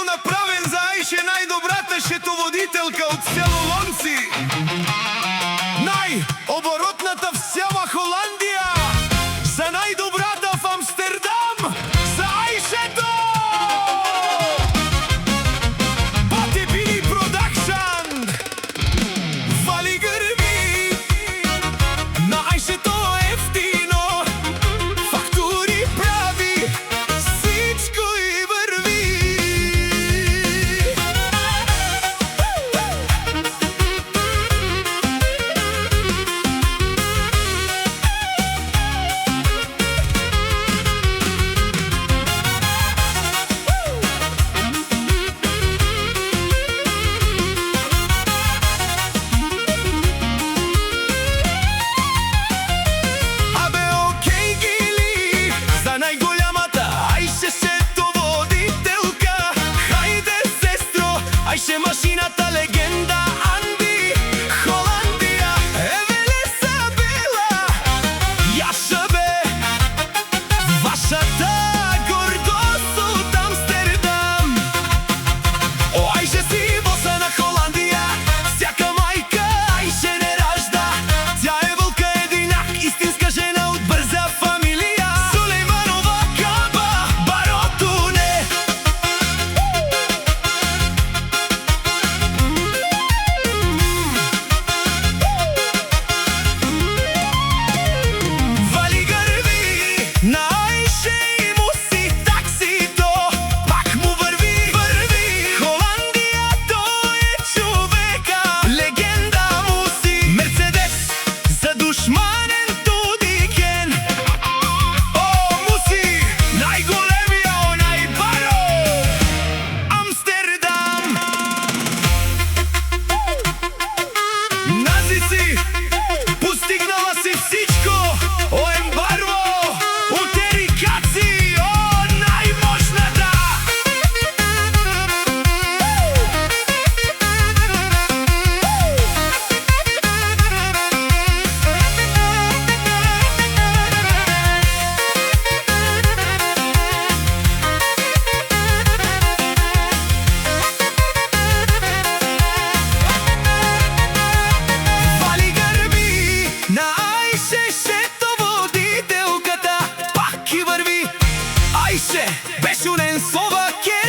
бил направен за Аише, најдобрата шетоводителка од село Лонци. Најоборотната в цела Холандија, за најдобрата в Амстердам, за Аишето! Пати Бини Продакшн вали грби на Аишето ефтино, фактури прави, всичко и върви. Аише машината легенда Анди, Холандија, евеле са била, јаша бе, вашата гордост од Амстердам. О, Аише си боса на Холандија, сяка мајка Аише не ражда, тя е вълка единак, истинска жена од брза фамилија. Сулейманова Каба, барото не. На Аише и муси таксито, пак му върви, Холандија тој е човека, легенда муси. Мерцедес за душманен туди кен. О, муси, најголемија, онај баро, Амстердам. Нази си, постигнала си всичко, о ембарво. Аише беше унен словаке.